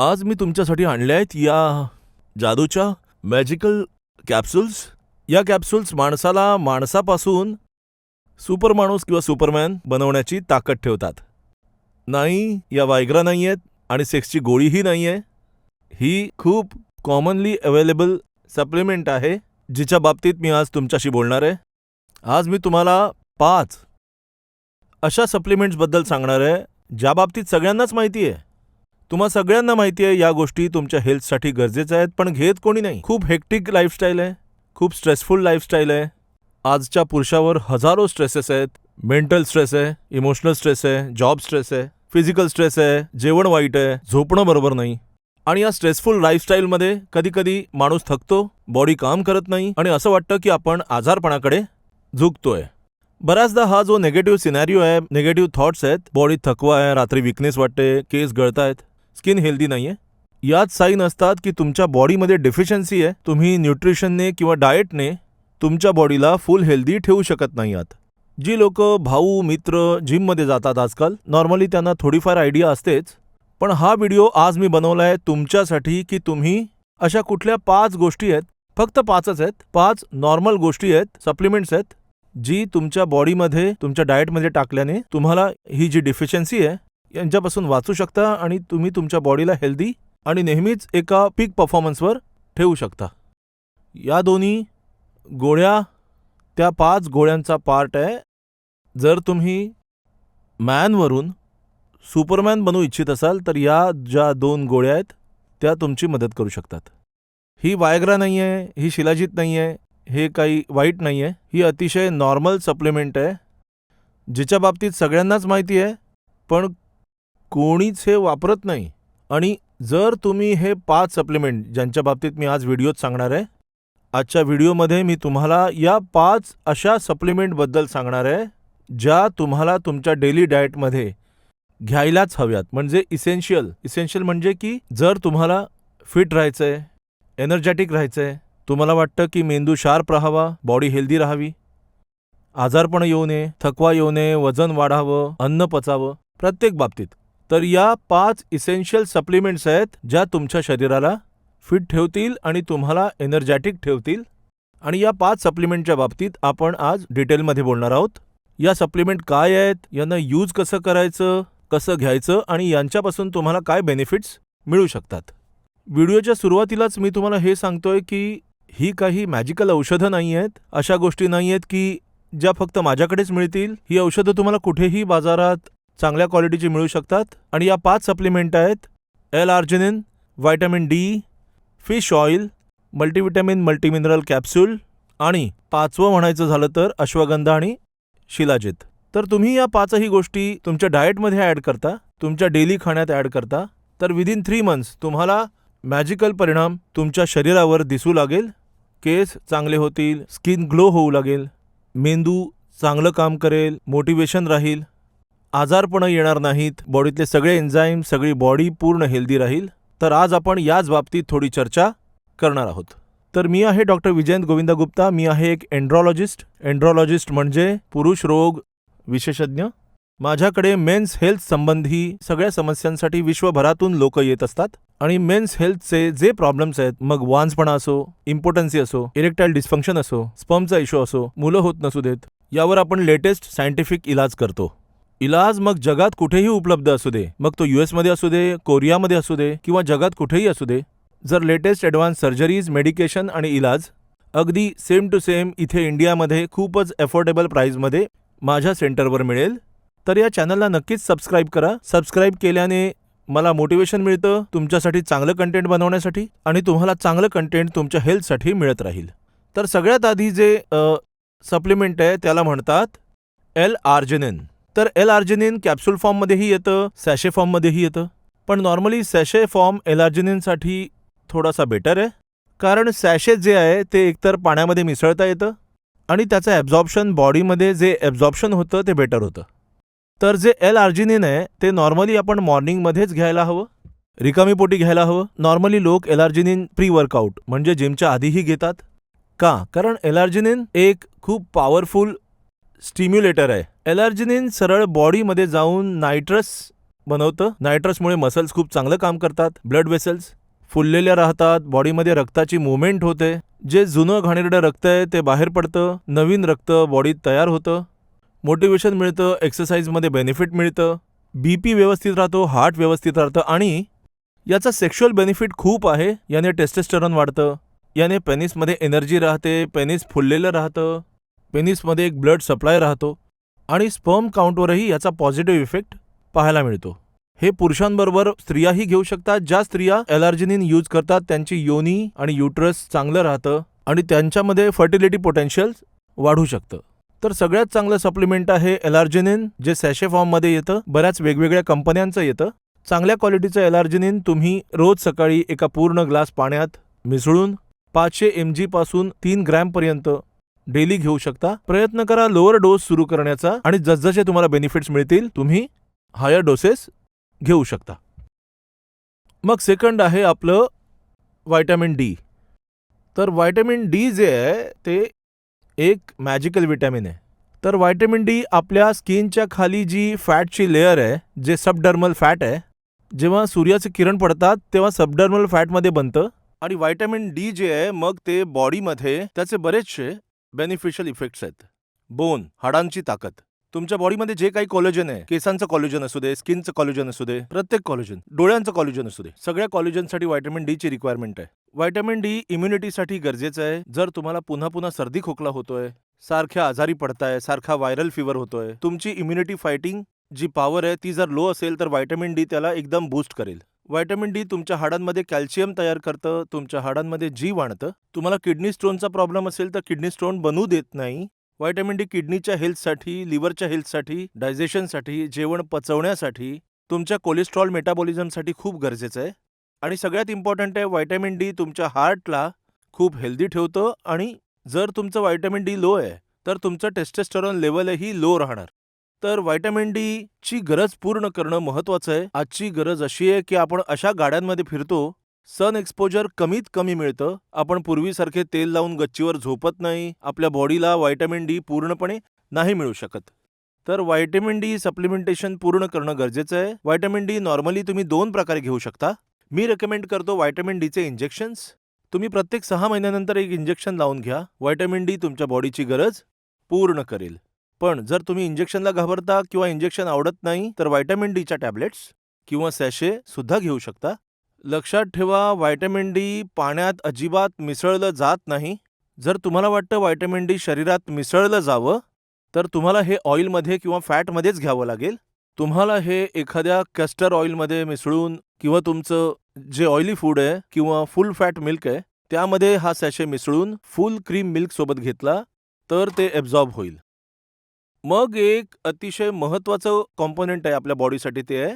आज मी तुमच्यासाठी आणल्या आहेत या जादूच्या मॅजिकल कॅप्सूल्स. या कॅप्सूल्स माणसाला माणसापासून सुपर माणूस किंवा सुपरमॅन बनवण्याची ताकद ठेवतात. नाही, या वायग्रा नाही आहेत आणि सेक्सची गोळीही नाही आहे. ही खूप कॉमनली अवेलेबल सप्लिमेंट आहे, जिच्या बाबतीत मी आज तुमच्याशी बोलणार आहे. आज मी तुम्हाला 5 अशा सप्लिमेंट्सबद्दल सांगणार आहे, ज्या बाबतीत सगळ्यांनाच माहिती आहे. तुम्हा सगळ्यांना माहिती आहे या गोष्टी तुमच्या हेल्थसाठी गरजेच्या आहेत, पण घेत कोणी नाही. खूप हेक्टिक लाईफस्टाईल आहे, खूप स्ट्रेसफुल लाईफस्टाईल आहे. आजच्या पुरुषावर हजारो स्ट्रेसेस आहेत. मेंटल स्ट्रेस आहे, इमोशनल स्ट्रेस आहे, जॉब स्ट्रेस आहे, फिजिकल स्ट्रेस आहे, जेवण वाईट आहे, झोपणं बरोबर नाही. आणि या स्ट्रेसफुल लाईफस्टाईलमध्ये कधी कधी माणूस थकतो, बॉडी काम करत नाही आणि असं वाटतं की आपण आजारपणाकडे झुकतोय. बऱ्याचदा हा जो नेगेटिव्ह सिनॅरिओ आहे, नेगेटिव्ह थॉट्स आहेत, बॉडी थकवा आहे, रात्री विकनेस वाटते, केस गळतायत, स्किन हेल्दी नाहीये, याच साईन असतात की तुमच्या बॉडीमध्ये डेफिशियन्सी आहे. तुम्ही न्यूट्रिशनने किंवा डाएटने तुमच्या बॉडीला फुल हेल्दी ठेवू शकत नाही आहात. जी लोक भाऊ मित्र जिममध्ये जातात आजकाल, नॉर्मली त्यांना थोडीफार आयडिया असतेच. पण हा व्हिडिओ आज मी बनवला आहे तुमच्यासाठी की तुम्ही अशा कुठल्या 5 गोष्टी आहेत, फक्त 5च आहेत, 5 नॉर्मल गोष्टी आहेत, सप्लिमेंट्स आहेत, जी तुमच्या बॉडीमध्ये तुमच्या डाएटमध्ये टाकल्याने तुम्हाला ही जी डिफिशियन्सी आहे यांच्यापासून वाचू शकता आणि तुम्ही तुमच्या बॉडीला हेल्दी आणि नेहमीच एका पीक परफॉर्मन्सवर ठेवू शकता. या दोन्ही गोळ्या त्या 5 गोळ्यांचा पार्ट आहे. जर तुम्ही मॅनवरून सुपरमॅन बनू इच्छित असाल तर या ज्या 2 गोळ्या आहेत त्या तुमची मदत करू शकतात. ही वायग्रा नाही आहे, ही शिलाजीत नाही आहे, हे काही वाईट नाही आहे. ही अतिशय नॉर्मल सप्लिमेंट आहे, जिच्या बाबतीत सगळ्यांनाच माहिती आहे, पण कोणीच हे वापरत नाही. आणि जर तुम्ही हे 5 सप्लिमेंट ज्यांच्या बाबतीत मी आज व्हिडिओत सांगणार आहे, आजच्या व्हिडिओमध्ये मी तुम्हाला या 5 अशा सप्लिमेंटबद्दल सांगणार आहे, ज्या तुम्हाला तुमच्या डेली डाएटमध्ये घ्यायलाच हव्यात. म्हणजे इसेन्शियल म्हणजे की जर तुम्हाला फिट राहायचं आहे, एनर्जेटिक राहायचं आहे, तुम्हाला वाटतं की मेंदू शार्प राहावा, बॉडी हेल्दी राहावी, आजारपण येऊ नये, थकवा येऊ नये, वजन वाढावं, अन्न पचावं, प्रत्येक बाबतीत, तर या 5 इसेन्शियल सप्लिमेंट्स आहेत ज्या तुमच्या शरीराला फिट ठेवतील आणि तुम्हाला एनर्जेटिक ठेवतील. आणि या 5 सप्लिमेंटच्या बाबतीत आपण आज डिटेलमध्ये बोलणार आहोत. या सप्लिमेंट काय आहेत, यांना यूज कसं करायचं, कसं घ्यायचं आणि यांच्यापासून तुम्हाला काय बेनिफिट्स मिळू शकतात. व्हिडिओच्या सुरुवातीलाच मी तुम्हाला हे सांगतोय की ही काही मॅजिकल औषधं नाही आहेत, अशा गोष्टी नाही आहेत की ज्या फक्त माझ्याकडेच मिळतील. ही औषधं तुम्हाला कुठेही बाजारात चांगल्या क्वालिटीची मिळू शकतात. आणि या 5 सप्लिमेंट आहेत: L arginine, vitamin D, fish oil, multivitamin multimineral capsule आणि 5वं म्हणायचं झालं तर अश्वगंधा आणि शिलाजीत. तर तुम्ही या 5ही गोष्टी तुमच्या डाएटमध्ये ॲड करता, तुमच्या डेली खाण्यात ॲड करता, तर विदिन 3 मंथ्स तुम्हाला मॅजिकल परिणाम तुमच्या शरीरावर दिसू लागेल. केस चांगले होतील, स्किन ग्लो होऊ लागेल, मेंदू चांगलं काम करेल, मोटिवेशन राहील, आजारपण येणार नाहीत, बॉडीतले सगळे एन्झाईम, सगळी बॉडी पूर्ण हेल्दी राहील. तर आज आपण याच बाबतीत थोडी चर्चा करणार आहोत. तर मी आहे डॉक्टर विजयंत गोविंदा गुप्ता. मी आहे एक एंड्रॉलॉजिस्ट म्हणजे पुरुष रोग विशेषज्ञ. माझ्याकडे मेन्स हेल्थ संबंधी सगळ्या समस्यांसाठी विश्वभरातून लोक येत असतात. आणि मेन्स हेल्थचे जे प्रॉब्लेम्स आहेत, मग वांजपणा असो, इम्पोटन्सी असो, इरेक्टाईल डिस्फंक्शन असो, स्पर्मचा इश्यू असो, मुलं होत नसू देत, यावर आपण लेटेस्ट सायंटिफिक इलाज करतो. इलाज मग जगात कुठेही उपलब्ध असू दे, मग तो US असू दे, कोरियामध्ये असू दे किंवा जगात कुठेही असू दे. जर लेटेस्ट ॲडव्हान्स सर्जरीज, मेडिकेशन आणि इलाज अगदी सेम टू सेम इथे इंडियामध्ये खूपच अफोर्डेबल प्राईजमध्ये माझ्या सेंटरवर मिळेल, तर या चॅनलला नक्कीच सबस्क्राईब करा. सबस्क्राईब केल्याने मला मोटिवेशन मिळतं तुमच्यासाठी चांगलं कंटेंट बनवण्यासाठी आणि तुम्हाला चांगलं कंटेंट तुमच्या हेल्थसाठी मिळत राहील. तर सगळ्यात आधी जे सप्लिमेंट आहे त्याला म्हणतात L-आर्जिनिन. तर L-आर्जिनिन कॅप्सूल फॉर्ममध्येही येतं, सॅशे फॉर्ममध्येही येतं. पण नॉर्मली सॅशे फॉर्म L-आर्जिनिनसाठी थोडासा बेटर आहे, कारण सॅशे जे आहे ते एकतर पाण्यामध्ये मिसळता येतं आणि त्याचं ॲब्झॉर्प्शन बॉडीमध्ये जे ॲब्झॉर्प्शन होतं ते बेटर होतं. तर जे L-आर्जिनिन आहे ते नॉर्मली आपण मॉर्निंगमध्येच घ्यायला हवं, रिकामी पोटी घ्यायला हवं. नॉर्मली लोक L-आर्जिनिन प्री वर्कआउट म्हणजे जिमच्या आधीही घेतात. का? कारण L-आर्जिनिन एक खूप पॉवरफुल स्टिम्युलेटर आहे. L-आर्जिनिन सरळ बॉडीमध्ये जाऊन नायट्रस बनवतं. नायट्रसमुळे मसल्स खूप चांगलं काम करतात. ब्लड वेसल्स फुललेल्या राहतात. बॉडीमध्ये रक्ताची मुवमेंट होते. जे जुनं घाणेरडं रक्त आहे ते बाहेर पडतं. नवीन रक्त बॉडीत तयार होतं. मोटिवेशन मिळतं. एक्सरसाइजमध्ये बेनिफिट मिळतं. BP व्यवस्थित राहतो. हार्ट व्यवस्थित राहतं. आणि याचा सेक्शुअल बेनिफिट खूप आहे. याने टेस्टोस्टेरॉन वाढतं. याने पेनिसमध्ये एनर्जी राहते. पेनिस फुललेलं राहतं. पेनिसमध्ये एक ब्लड सप्लाय राहतो. आणि स्पर्म काउंटवरही याचा पॉझिटिव्ह इफेक्ट पाहायला मिळतो. हे पुरुषांबरोबर स्त्रियाही घेऊ शकतात. ज्या स्त्रिया एलार्जिनिन यूज करतात त्यांची योनी आणि युट्रस चांगलं राहतं आणि त्यांच्यामध्ये फर्टिलिटी पोटेन्शियल वाढू शकतं. तर सगळ्यात चांगलं सप्लिमेंट आहे एलार्जिनिन, जे सॅशे फॉर्ममध्ये येतं. बऱ्याच वेगवेगळ्या कंपन्यांचं येतं. चांगल्या क्वालिटीचं एलार्जिनिन तुम्ही रोज सकाळी एका पूर्ण ग्लास पाण्यात मिसळून 500 mg पासून 3 ग्रॅमपर्यंत डेली घेऊ शकता. प्रयत्न करा लोअर डोस सुरू करण्याचा आणि जसजसे तुम्हाला बेनिफिट्स मिळतील तुम्ही हायर डोसेस घेऊ शकता. मग सेकंड आहे आपलं व्हायटॅमिन डी. तर व्हायटॅमिन डी जे आहे ते एक मॅजिकल विटॅमिन आहे. तर व्हायटॅमिन डी आपल्या स्किनच्या खाली जी फॅटची लेअर आहे, जे सबडर्मल फॅट आहे, जेव्हा सूर्याचे किरण पडतात तेव्हा सबडर्मल फॅटमध्ये बनतं. आणि व्हायटॅमिन डी जे आहे मग ते बॉडीमध्ये त्याचे बरेचसे बेनिफिशियल इफेक्ट्स आहेत. बोन, हाडांची ताकद. तुमच्या बॉडीमध्ये जे काही कोलेजन आहे, केसांचं कोलेजन असू दे, स्किनचं कोलेजन असू दे, प्रत्येक कोलेजन, डोळ्यांचं कोलेजन असू दे, सगळ्या कोलेजनसाठी व्हायटॅमिन डी ची रिक्वायरमेंट आहे. व्हायटॅमिन डी इम्युनिटीसाठी गरजेचं आहे. जर तुम्हाला पुन्हा पुन्हा सर्दी खोकला होतोय, सारख्या आजारी पडताय, सारखा व्हायरल फीवर होतोय, तुमची इम्युनिटी फायटिंग जी पॉवर आहे ती जर लो असेल तर व्हायटॅमिन डी त्याला एकदम बूस्ट करेल. व्हायटॅमिन डी तुमच्या हाडांमध्ये कॅल्शियम तयार करतं, तुमच्या हाडांमध्ये जीव आणतं. तुम्हाला किडनी स्टोनचा प्रॉब्लेम असेल तर किडनी स्टोन बनवू देत नाही. व्हायटॅमिन डी किडनीच्या हेल्थसाठी, लिव्हरच्या हेल्थसाठी, डायजेशनसाठी, जेवण पचवण्यासाठी, तुमच्या कोलेस्ट्रॉल मेटाबॉलिझमसाठी खूप गरजेचं आहे. आणि सगळ्यात इम्पॉर्टंट आहे व्हायटॅमिन डी तुमच्या हार्टला खूप हेल्दी ठेवतं. आणि जर तुमचं व्हायटॅमिन डी लो आहे तर तुमचं टेस्टोस्टेरॉन लेवलही लो राहणार. तर व्हायटॅमिन डी ची गरज पूर्ण करणं महत्त्वाचं आहे. आजची गरज अशी आहे की आपण अशा गाड्यांमध्ये फिरतो, सन एक्सपोजर कमीत कमी मिळतं. आपण पूर्वीसारखे तेल लावून गच्चीवर झोपत नाही. आपल्या बॉडीला व्हायटॅमिन डी पूर्णपणे नाही मिळू शकत. तर व्हायटॅमिन डी सप्लिमेंटेशन पूर्ण करणं गरजेचं आहे. व्हायटॅमिन डी नॉर्मली तुम्ही 2 प्रकारे घेऊ शकता. मी रेकमेंड करतो व्हायटॅमिन डीचे इंजेक्शन्स. तुम्ही प्रत्येक 6 महिन्यानंतर एक इंजेक्शन लावून घ्या. व्हायटॅमिन डी तुमच्या बॉडीची गरज पूर्ण करेल. पण जर तुम्ही इंजेक्शनला घाबरता किंवा इंजेक्शन आवडत नाही तर व्हायटॅमिन डीच्या टॅब्लेट्स किंवा सॅशे सुद्धा घेऊ शकता. लक्षात ठेवा व्हायटॅमिन डी पाण्यात अजिबात मिसळलं जात नाही. जर तुम्हाला वाटतं व्हायटॅमिन डी शरीरात मिसळलं जावं तर तुम्हाला हे ऑइलमध्ये किंवा फॅटमध्येच घ्यावं लागेल. तुम्हाला हे एखाद्या कस्टर्ड ऑइलमध्ये मिसळून किंवा तुमचं जे ऑइली फूड आहे किंवा फुल फॅट मिल्क आहे त्यामध्ये हा सॅशे मिसळून फुल क्रीम मिल्क सोबत घेतला तर ते ॲब्झॉर्ब होईल. मग एक अतिशय महत्त्वाचं कॉम्पोनंट आहे आपल्या बॉडीसाठी ते आहे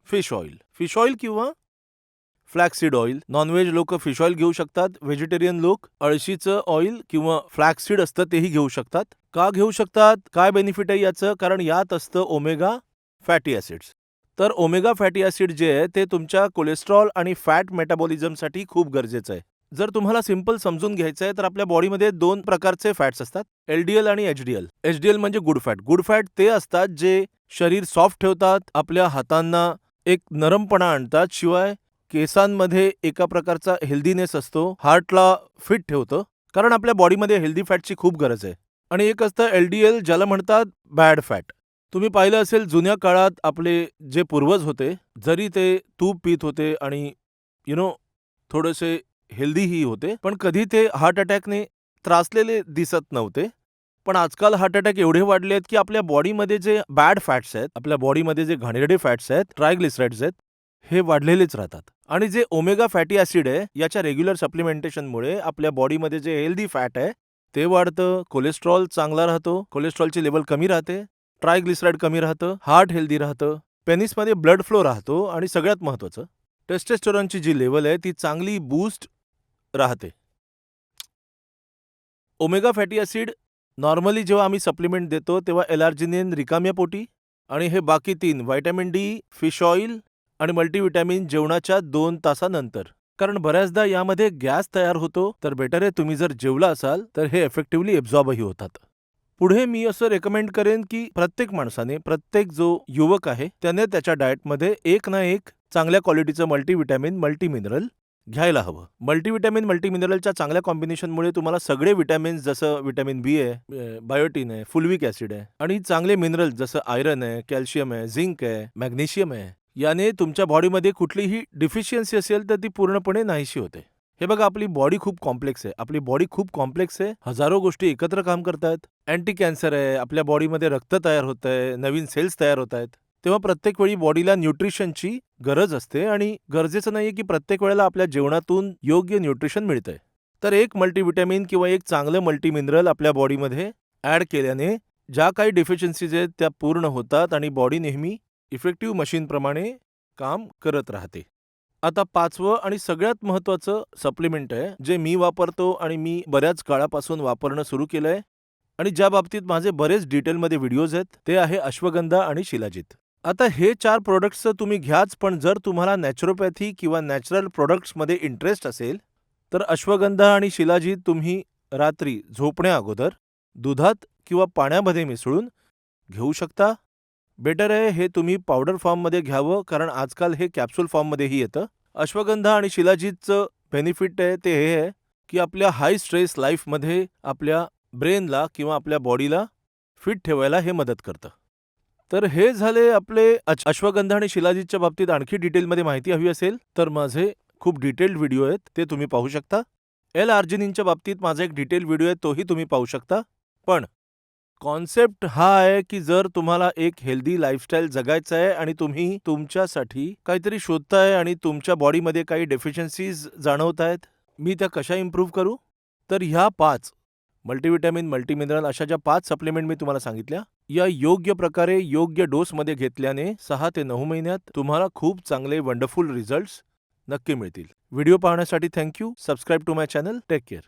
फिश ऑइल. फिश ऑइल किंवा फ्लॅक्सीड ऑइल. नॉनव्हेज लोक फिश ऑइल घेऊ शकतात. व्हेजिटेरियन लोक अळशीचं ऑइल किंवा फ्लॅक्सीड असतं तेही घेऊ शकतात. का घेऊ शकतात? काय बेनिफिट आहे याचं? कारण यात असतं ओमेगा फॅटी ॲसिड्स. तर ओमेगा फॅटी ॲसिड जे आहे ते तुमच्या कोलेस्ट्रॉल आणि फॅट मेटाबॉलिझमसाठी खूप गरजेचं आहे. जर तुम्हाला सिंपल समजून घ्यायचं आहे तर आपल्या बॉडीमध्ये 2 प्रकारचे फॅट्स असतात, LDL आणि HDL. HDL म्हणजे गुड फॅट. गुड फॅट ते असतात जे शरीर सॉफ्ट ठेवतात, आपल्या हातांना एक नरमपणा आणतात, शिवाय केसांमध्ये एका प्रकारचा हेल्दीनेस असतो, हार्टला फिट ठेवतं. कारण आपल्या बॉडीमध्ये हेल्दी फॅटची खूप गरज आहे. आणि एक असतं LDL ज्याला म्हणतात बॅड फॅट. तुम्ही पाहिलं असेल जुन्या काळात आपले जे पूर्वज होते, जरी ते तूप पीत होते आणि थोडेसे हेल्दीही होते, पण कधी ते हार्ट अटॅकने त्रासलेले दिसत नव्हते. पण आजकाल हार्ट अटॅक एवढे वाढले आहेत की आपल्या बॉडीमध्ये जे बॅड फॅट्स आहेत, आपल्या बॉडीमध्ये जे घाणेरडे फॅट्स आहेत, ट्रायग्लिसराइड्स आहेत, हे वाढलेलेच राहतात. आणि जे ओमेगा फॅटी ॲसिड आहे याच्या रेग्युलर सप्लिमेंटेशनमुळे आपल्या बॉडीमध्ये जे हेल्दी फॅट आहे ते वाढतं, कोलेस्ट्रॉल चांगला राहतो, कोलेस्ट्रॉलची लेवल कमी राहते, ट्रायग्लिसराइड कमी राहतं, हार्ट हेल्दी राहतं, पेनिसमध्ये ब्लड फ्लो राहतो आणि सगळ्यात महत्त्वाचं टेस्टोस्टेरॉनची जी लेवल आहे ती चांगली बूस्ट राहते. ओमेगा फॅटी ॲसिड नॉर्मली जेव्हा आम्ही सप्लिमेंट देतो तेव्हा एलार्जिनिन रिकाम्या पोटी आणि हे बाकी 3 व्हायटॅमिन डी, फिश ऑइल आणि मल्टीव्हिटॅमिन जेवणाच्या 2 तासानंतर. कारण बऱ्याचदा यामध्ये गॅस तयार होतो, तर बेटर आहे तुम्ही जर जेवला असाल तर हे इफेक्टिव्हली ॲब्झॉर्बही होतात. पुढे मी असं रेकमेंड करेन की प्रत्येक माणसाने, प्रत्येक जो युवक आहे त्याने त्याच्या डाएटमध्ये एक ना एक चांगल्या क्वालिटीचं मल्टीव्हिटॅमिन, मल्टीमिनरल घ्यायला हवं. मल्टीव्हिटॅमिन, मल्टीमिनरलच्या चांगल्या कॉम्बिनेशनमुळे तुम्हाला सगळे विटॅमिन्स जसं व्हिटॅमिन बी आहे, बायोटिन आहे, फुलविक ॲसिड आहे आणि चांगले मिनरल्स जसं आयर्न आहे, कॅल्शियम आहे, झिंक आहे, मॅग्नेशियम आहे. याने तुमच्या बॉडीमध्ये कुठलीही डिफिशियन्सी असेल तर ती पूर्णपणे नाहीशी होते. हे बघा, आपली बॉडी खूप कॉम्प्लेक्स आहे. आपली बॉडी खूप कॉम्प्लेक्स आहे. हजारो गोष्टी एकत्र काम करतायत. अँटी कॅन्सर आहे, आपल्या बॉडीमध्ये रक्त तयार होतंय, नवीन सेल्स तयार होतायत. तेव्हा प्रत्येक वेळी बॉडीला न्यूट्रिशनची गरज असते आणि गरजेचं नाहीये की प्रत्येक वेळेला आपल्या जेवणातून योग्य न्यूट्रिशन मिळतंय. तर एक मल्टीव्हिटॅमिन किंवा एक चांगलं मल्टीमिनरल आपल्या बॉडीमध्ये ॲड केल्याने ज्या काही डेफिशियन्सीज आहेत त्या पूर्ण होतात आणि बॉडी नेहमी इफेक्टिव्ह मशीनप्रमाणे काम करत राहते. आता 5वं आणि सगळ्यात महत्त्वाचं सप्लिमेंट आहे, जे मी वापरतो आणि मी बऱ्याच काळापासून वापरणं सुरू केलंय आणि ज्या बाबतीत माझे बरेच डिटेलमध्ये व्हिडिओज आहेत, ते आहे अश्वगंधा आणि शिलाजीत. आता हे 4 प्रॉडक्ट्स तुम्ही घ्याच, पण जर तुम्हाला नॅचरोपॅथी किंवा नॅचरल प्रॉडक्ट्समध्ये इंटरेस्ट असेल, तर अश्वगंधा आणि शिलाजीत तुम्ही रात्री झोपण्याअगोदर दुधात किंवा पाण्यामध्ये मिसळून घेऊ शकता. बेटर आहे हे तुम्ही पावडर फॉर्ममध्ये घ्यावं, कारण आजकाल हे कॅप्सूल फॉर्ममध्येही येतं. अश्वगंधा आणि शिलाजीतचं बेनिफिट आहे ते हे आहे की आपल्या हाय स्ट्रेस लाईफमध्ये आपल्या ब्रेनला किंवा आपल्या बॉडीला फिट ठेवायला हे मदत करतं. तर हे झाले आपले अश्वगंधा आणि शिलाजीतच्या बाबतीत. आणखी डिटेलमध्ये माहिती हवी असेल तर माझे खूप डिटेल्ड व्हिडिओ आहेत, ते तुम्ही पाहू शकता. एल आर्जिनिनच्या बाबतीत माझा एक डिटेल व्हिडिओ आहे, तोही तुम्ही पाहू शकता. पण कॉन्सेप्ट हा आहे की जर तुम्हाला एक हेल्दी लाईफस्टाईल जगायचं आहे आणि तुम्ही तुमच्यासाठी काहीतरी शोधताय आणि तुमच्या बॉडीमध्ये काही डेफिशियन्सीज जाणवतायत, मी त्या कशा इम्प्रूव्ह करू? तर ह्या 5 मल्टीव्हिटॅमिन, मल्टीमिनरल अशा ज्या 5 सप्लिमेंट मी तुम्हाला सांगितल्या, या योग्य प्रकारे योग्य डोसमध्ये घेतल्याने 6 ते 9 महिन्यात तुम्हाला खूप चांगले वंडरफुल रिझल्ट्स नक्की मिळतील. व्हिडिओ पाहण्यासाठी thank you. Subscribe to my channel. Take care.